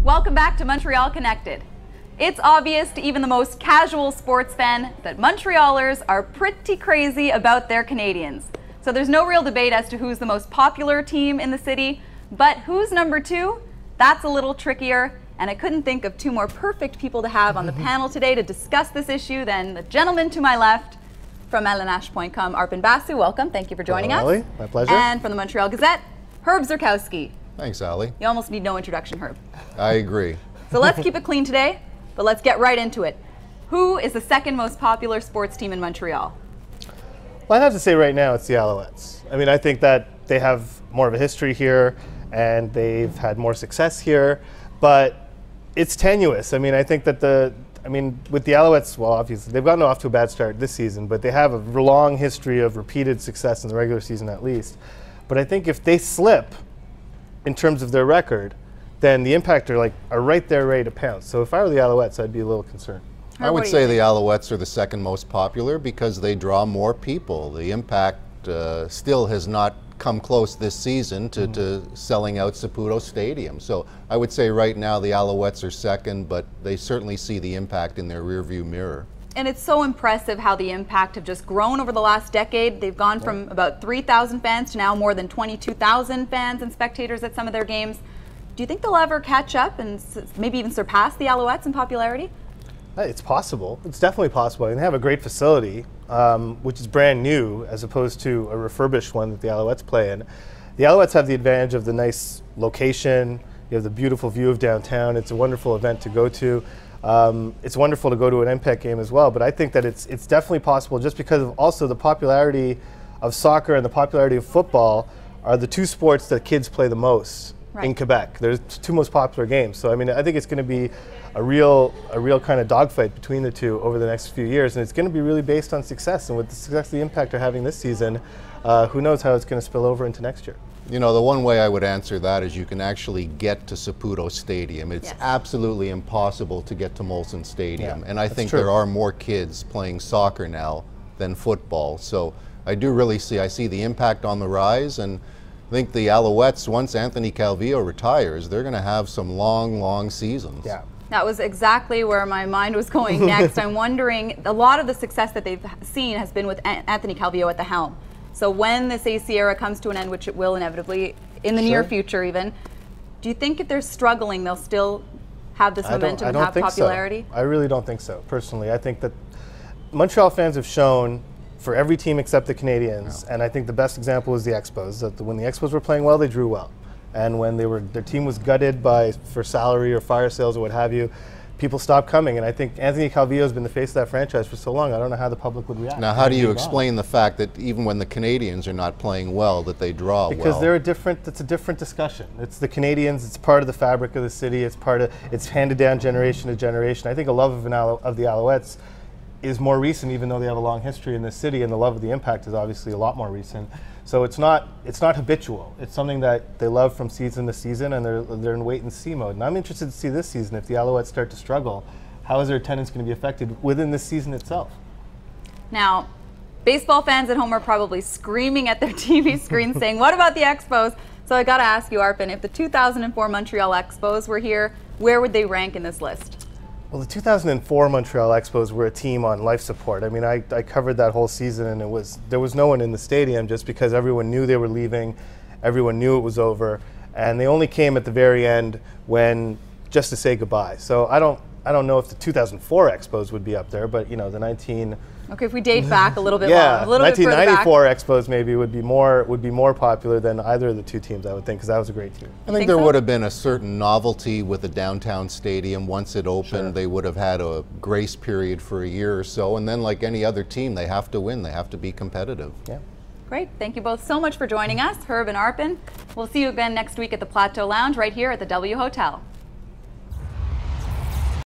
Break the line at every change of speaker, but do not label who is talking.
Welcome back to Montreal Connected. It's obvious to even the most casual sports fan that Montrealers are pretty crazy about their Canadiens. So there's no real debate as to who's the most popular team in the city, but who's number two? That's a little trickier, and I couldn't think of two more perfect people to have on the panel today to discuss this issue than the gentleman to my left from LNash.com, Arpin Basu. Welcome, thank you for joining us.
Ali, my pleasure.
And from the Montreal Gazette, Herb Zurkowski.
Thanks, Ali.
You almost need no introduction, Herb.
I agree.
So let's keep it clean today, but let's get right into it. Who is the second most popular sports team in Montreal?
Well, I have to say right now it's the Alouettes. I mean, I think that they have more of a history here and they've had more success here, but it's tenuous. I mean, I think that with the Alouettes, well, obviously they've gotten off to a bad start this season, but they have a long history of repeated success in the regular season at least. But I think if they slip in terms of their record, then the Impact are right there ready to pounce. So if I were the Alouettes, I'd be a little concerned.
I would say the Alouettes are the second most popular because they draw more people. The Impact still has not come close this season to selling out Saputo Stadium. So I would say right now the Alouettes are second, but they certainly see the Impact in their rearview mirror.
And it's so impressive how the Impact have just grown over the last decade. They've gone from about 3,000 fans to now more than 22,000 fans and spectators at some of their games. Do you think they'll ever catch up and maybe even surpass the Alouettes in popularity?
It's possible. It's definitely possible. And they have a great facility, which is brand new as opposed to a refurbished one that the Alouettes play in. The Alouettes have the advantage of the nice location. You have the beautiful view of downtown. It's a wonderful event to go to. It's wonderful to go to an Impact game as well, but I think that it's definitely possible just because of also the popularity of soccer and the popularity of football are the two sports that kids play the most in Quebec. They're the two most popular games. So I mean, I think it's going to be a real kind of dogfight between the two over the next few years, and it's going to be really based on success. And with the success the Impact are having this season, who knows how it's going to spill over into next year.
You know, the one way I would answer that is you can actually get to Saputo Stadium. It's absolutely impossible to get to Molson Stadium. And I think there are more kids playing soccer now than football. So I do really see the Impact on the rise, and I think the Alouettes, once Anthony Calvillo retires, they're going to have some long seasons. Yeah.
That was exactly where my mind was going next. I'm wondering, a lot of the success that they've seen has been with Anthony Calvillo at the helm. So when this AC era comes to an end, which it will inevitably, in the near future even, do you think if they're struggling, they'll still have this momentum and have popularity?
I really don't think so, personally. I think that Montreal fans have shown for every team except the Canadiens, and I think the best example is the Expos, that when the Expos were playing well, they drew well. And when their team was gutted for salary or fire sales or what have you, people stopped coming. And I think Anthony Calvillo has been the face of that franchise for so long, I don't know how the public would react.
Now, how do you explain the fact that even when the Canadiens are not playing well, that they draw well?
Because it's a different discussion. It's the Canadiens, it's part of the fabric of the city, it's handed down generation to generation. I think a love of the Alouettes is more recent, even though they have a long history in this city, and the love of the Impact is obviously a lot more recent. So it's not habitual. It's something that they love from season to season, and they're in wait and see mode. And I'm interested to see this season, if the Alouettes start to struggle, how is their attendance going to be affected within this season itself?
Now, baseball fans at home are probably screaming at their TV screens saying, what about the Expos? So I got to ask you, Arpin, if the 2004 Montreal Expos were here, where would they rank in this list?
Well, the 2004 Montreal Expos were a team on life support. I mean, I covered that whole season, and there was no one in the stadium just because everyone knew they were leaving, everyone knew it was over, and they only came at the very end just to say goodbye. So I don't know if the 2004 Expos would be up there, but you know, the
Okay, if we date back a little bit long, a little bit further back.
1994 Expos maybe would be more popular than either of the two teams, I would think, because that was a great team.
I think there would have been a certain novelty with the downtown stadium. Once it opened, they would have had a grace period for a year or so, and then like any other team, they have to win. They have to be competitive.
Yeah.
Great. Thank you both so much for joining us, Herb and Arpin. We'll see you again next week at the Plateau Lounge right here at the W Hotel.